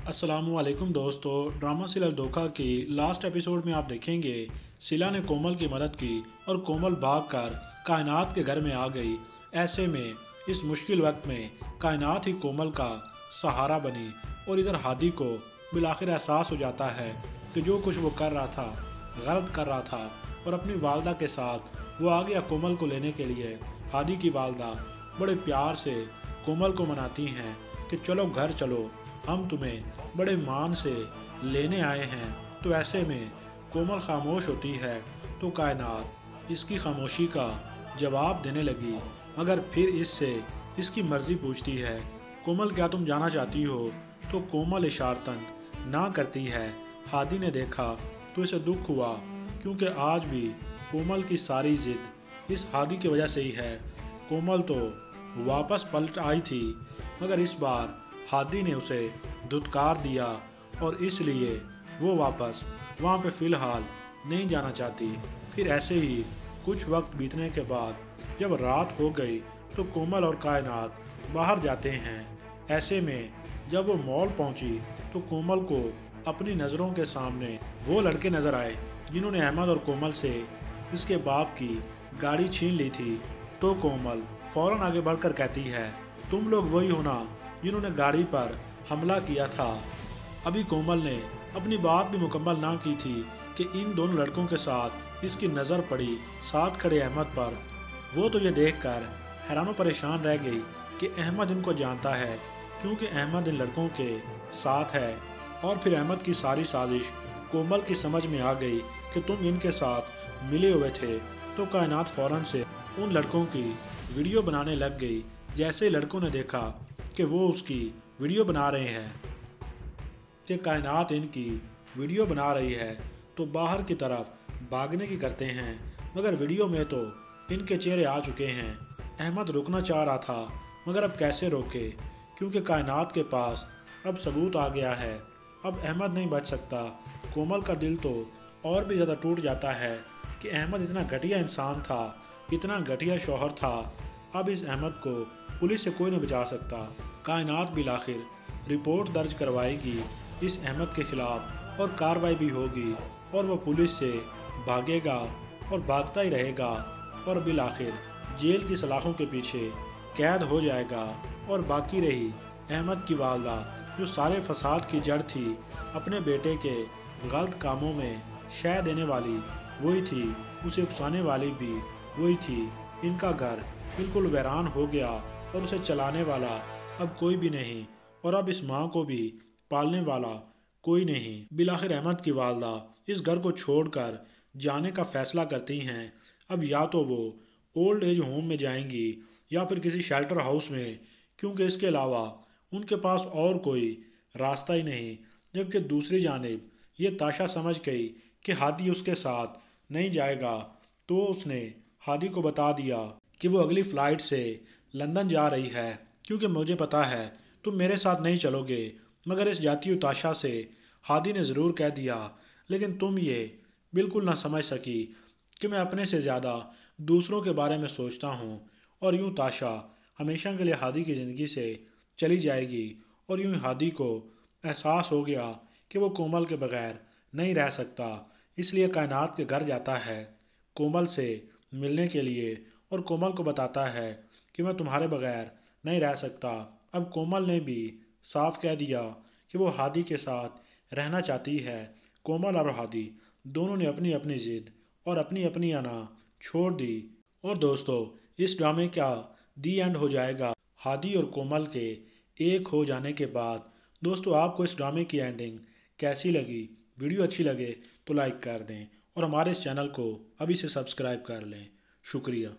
अस्सलामु अलैकुम दोस्तों। ड्रामा सीरियल धोखा की लास्ट एपिसोड में आप देखेंगे सिला ने कोमल की मदद की और कोमल भागकर कायनात के घर में आ गई। ऐसे में इस मुश्किल वक्त में कायनात ही कोमल का सहारा बनी और इधर हादी को बिलाखिर एहसास हो जाता है कि जो कुछ वो कर रहा था गलत कर रहा था और अपनी वालदा के साथ वो आ गया कोमल को लेने के लिए। हादी की वालदा बड़े प्यार से कोमल को मनाती हैं कि चलो घर चलो, हम तुम्हें बड़े मान से लेने आए हैं। तो ऐसे में कोमल खामोश होती है तो कायनात इसकी खामोशी का जवाब देने लगी, मगर फिर इससे इसकी मर्ज़ी पूछती है, कोमल क्या तुम जाना चाहती हो? तो कोमल इशारतन ना करती है। हादी ने देखा तो इसे दुख हुआ क्योंकि आज भी कोमल की सारी ज़िद इस हादी की वजह से ही है। कोमल तो वापस पलट आई थी, मगर इस बार हादी ने उसे धुतकार दिया और इसलिए वो वापस वहाँ पे फ़िलहाल नहीं जाना चाहती। फिर ऐसे ही कुछ वक्त बीतने के बाद जब रात हो गई तो कोमल और कायनात बाहर जाते हैं। ऐसे में जब वो मॉल पहुंची तो कोमल को अपनी नज़रों के सामने वो लड़के नज़र आए जिन्होंने अहमद और कोमल से इसके बाप की गाड़ी छीन ली थी। तो कोमल फ़ौरन आगे बढ़कर कहती है, तुम लोग वही हो ना जिन्होंने गाड़ी पर हमला किया था। अभी कोमल ने अपनी बात भी मुकम्मल ना की थी कि इन दोनों लड़कों के साथ इसकी नज़र पड़ी साथ खड़े अहमद पर। वो तो ये देखकर हैरान परेशान रह गई कि अहमद इनको जानता है क्योंकि अहमद इन लड़कों के साथ है। और फिर अहमद की सारी साजिश कोमल की समझ में आ गई कि तुम इनके साथ मिले हुए थे। तो कायनात फ़ौरन से उन लड़कों की वीडियो बनाने लग गई। जैसे लड़कों ने देखा कि वो उसकी वीडियो बना रहे हैं कि कायनात इनकी वीडियो बना रही है तो बाहर की तरफ भागने की करते हैं, मगर वीडियो में तो इनके चेहरे आ चुके हैं। अहमद रुकना चाह रहा था मगर अब कैसे रोके क्योंकि कायनात के पास अब सबूत आ गया है। अब अहमद नहीं बच सकता। कोमल का दिल तो और भी ज़्यादा टूट जाता है कि अहमद इतना घटिया इंसान था, इतना घटिया शौहर था। अब इस अहमद को पुलिस से कोई नहीं बचा सकता। कायनात बिलाखिर रिपोर्ट दर्ज करवाएगी इस अहमद के खिलाफ और कार्रवाई भी होगी और वह पुलिस से भागेगा और भागता ही रहेगा और बिलाखिर जेल की सलाखों के पीछे कैद हो जाएगा। और बाकी रही अहमद की वालदा जो सारे फसाद की जड़ थी, अपने बेटे के गलत कामों में शह देने वाली वही थी, उसे उकसाने वाली भी वही थी। इनका घर बिल्कुल वीरान हो गया और उसे चलाने वाला अब कोई भी नहीं और अब इस माँ को भी पालने वाला कोई नहीं। बिलाखिर अहमद की वालदा इस घर को छोड़कर जाने का फैसला करती हैं। अब या तो वो ओल्ड एज होम में जाएंगी या फिर किसी शेल्टर हाउस में, क्योंकि इसके अलावा उनके पास और कोई रास्ता ही नहीं। जबकि दूसरी जानिब ये ताशा समझ गई कि हादी उसके साथ नहीं जाएगा तो उसने हादी को बता दिया कि वो अगली फ़्लाइट से लंदन जा रही है, क्योंकि मुझे पता है तुम मेरे साथ नहीं चलोगे। मगर इस जाती ताशा से हादी ने ज़रूर कह दिया, लेकिन तुम ये बिल्कुल ना समझ सकी कि मैं अपने से ज़्यादा दूसरों के बारे में सोचता हूँ। और यूँ ताशा हमेशा के लिए हादी की ज़िंदगी से चली जाएगी। और यूँ हादी को एहसास हो गया कि वो कोमल के बगैर नहीं रह सकता, इसलिए कायनात के घर जाता है कोमल से मिलने के लिए और कोमल को बताता है कि मैं तुम्हारे बगैर नहीं रह सकता। अब कोमल ने भी साफ कह दिया कि वो हादी के साथ रहना चाहती है। कोमल और हादी दोनों ने अपनी अपनी ज़िद और अपनी अपनी अना छोड़ दी। और दोस्तों, इस ड्रामे का दी एंड हो जाएगा हादी और कोमल के एक हो जाने के बाद। दोस्तों, आपको इस ड्रामे की एंडिंग कैसी लगी? वीडियो अच्छी लगे तो लाइक कर दें और हमारे इस चैनल को अभी से सब्सक्राइब कर लें। शुक्रिया।